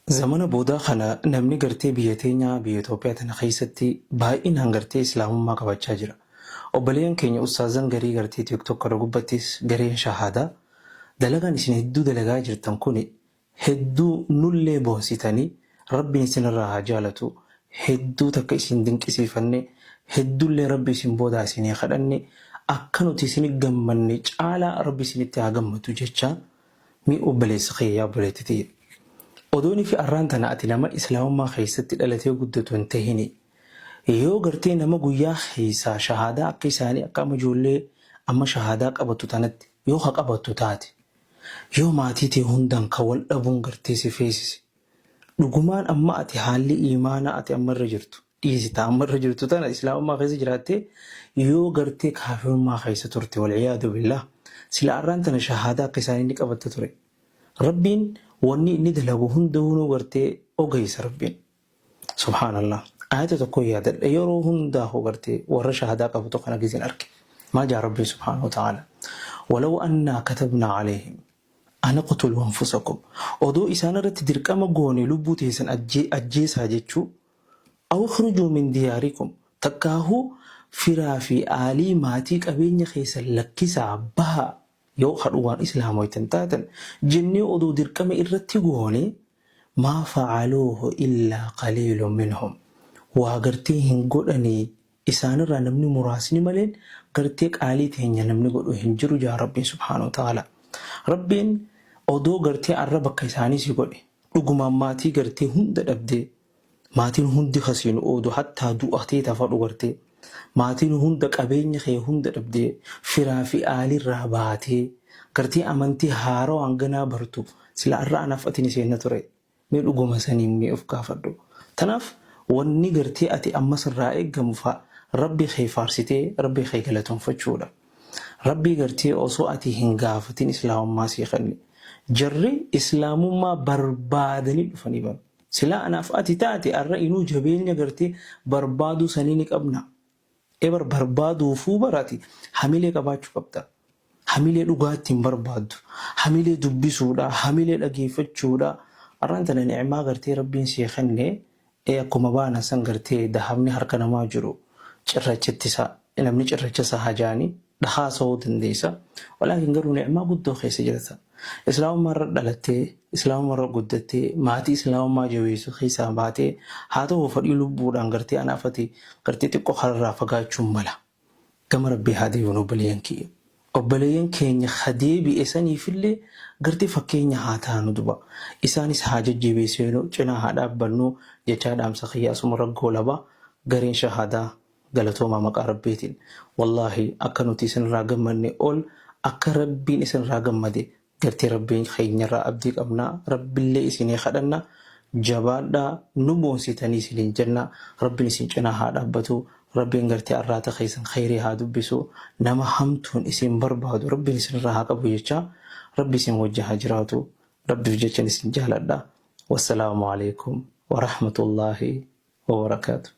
Zamana boodaa kana namni gartee biyya teenyaa biyya Itoophiyaa tana keessatti baay'inaan gartee islaamummaa qabachaa jira. Obboleeyyan keenya ustaazan garii gartee TikTok irra gubbattis gareen shahaadaa dalagaan isin hedduu dalagaa jirtan kun hedduu nullee boonsitanii rabbiin isinirraa haa jaalatu, hedduu takka isin dinqisiifanne, hedduullee rabbi isin boodaa isinii kadhanne akka nuti isin gammanne caalaa rabbi isinitti haa gammatu jecha mi obboleessa kiyyaa obboleettiti. Odooni fi arraan tana ati nama islaamummaa keessatti dhalatee guddatu hin tahini. Yoo gartee nama guyyaa keessaa shahaadaa akka isaanii akka ijoollee amma shahaadaa qabatu tanatti yoo haa qabattu taate yoo maatii ta'e hundaan kan wal dhabuun gartee si feesise. Dhugumaan amma ati haalli imaanaa ati ammarra jirtu dhiisita ammarra jirtu tana islaamummaa keessa jiraattee yoo gartee kaafirummaa keessa turte wal'iyaadu billah sila arraan tana shahaadaa akka isaanii ni qabatta ture. Rabbiin wanni inni dalagu hunda hunuu gartee ogeessa rabbiin. Subhaanallah. Ayata tokko yaadadha yeroo hundaa gartee warra shahaadaa qabu tokko nagizin arge. Maal jaa rabbiin subhaanahu wa ta'ala. Walaw annaa katabnaa alayhim ana qutuluu anfusakum. Odoo isaan irratti dirqama goone lubbuu teessan ajjeesaa jechuu aw khurujuu min diyaarikum takkaahuu firaa fi aalii maatii qabeenya keessan lakkisaa bahaa yoo hadhuwaan islaamoytan taatan jennee oduu dirqama irratti goone maa fa'aluuhu illaa qaliilun minhum waa gartee hin godhanii isaanirraa namni muraasni maleen gartee qaalii teenya namni godhu hin jiru jaa rabbiin subhaanahu wa ta'ala. Rabbiin odoo gartee arra bakka isaanii si godhe dhugumaan maatii gartee hunda dhabdee maatiin hundi kasiin oodu hattaa du'atee tafadhu gartee maatiin hunda qabeenya kee hunda dhabdee firaa fi aalirraa baatee gartee amantii haaroo hanganaa bartu sila arra anaaf atiin seenna ture mee dhuguma saniin mee of gaafadhu. Tanaaf wanni gartee ati ammas irraa eeggamu fa'a rabbi kee faarsitee rabbi kee galatoonfachuudha. Rabbi gartee osoo ati hin gaafatin islaamummaa sii kenne jarri islaamummaa barbaadanii dhufanii baru. Sila anaaf ati taate arra inuu jabeenya gartee barbaaduu sanii ni qabna. Ebar barbaaduufuu barati hamilee qabaachuu qabda. Hamilee dhugaattiin barbaaddu, hamilee dubbisuudha, hamilee dhageeffachuudha. Arraan tana ni'maa gartee rabbiin sii kenne akkuma baana san gartee dahabni harka namaa jiru cirrachittisa namni cirrachisa hajaanii dhahaa sa'uu dandeessa. Walaakin garuu ni'maa guddoo keessa jirta. Islaamummaa irra dhalattee, islaamummaa irra guddattee, maatii islaamummaa jabeessu keessaa baatee haa ta'u fadhii lubbuudhaan gartee anaafati gartee xiqqoo hararraa fagaachuun mala. Gama rabbii haa deebiin obboleeyyan kiyya. Obboleeyyan keenya hadeebi'e saniifillee gartee fakkeenya haa taanu duba. Isaanis haa jajjabeessinu cinaa haa dhaabbannu jechaa dhaamsa kiyyaa asuma raggoo laba gareen shahaadaa galatoomaa maqaa rabbiitiin. Wallaahi akka nuti isinirraa gammanne ol akka rabbiin isinirraa gammade gartee rabbiin keenyarraa abdii qabnaa rabbillee isinii kadhanna jabaadhaa nu boonsitanii isiniin jenna rabbiin isin cinaa haa dhaabbatu rabbiin gartee arraata keessan khayrii haa dubbisu nama hamtuun isin barbaadu rabbiin isinirraa haa qabu jecha rabbi isin wajjin haa jiraatu rabbiif jechan isin jaaladha. Wassalaamu alaikum wa rahmatullaahi wa barakaatu.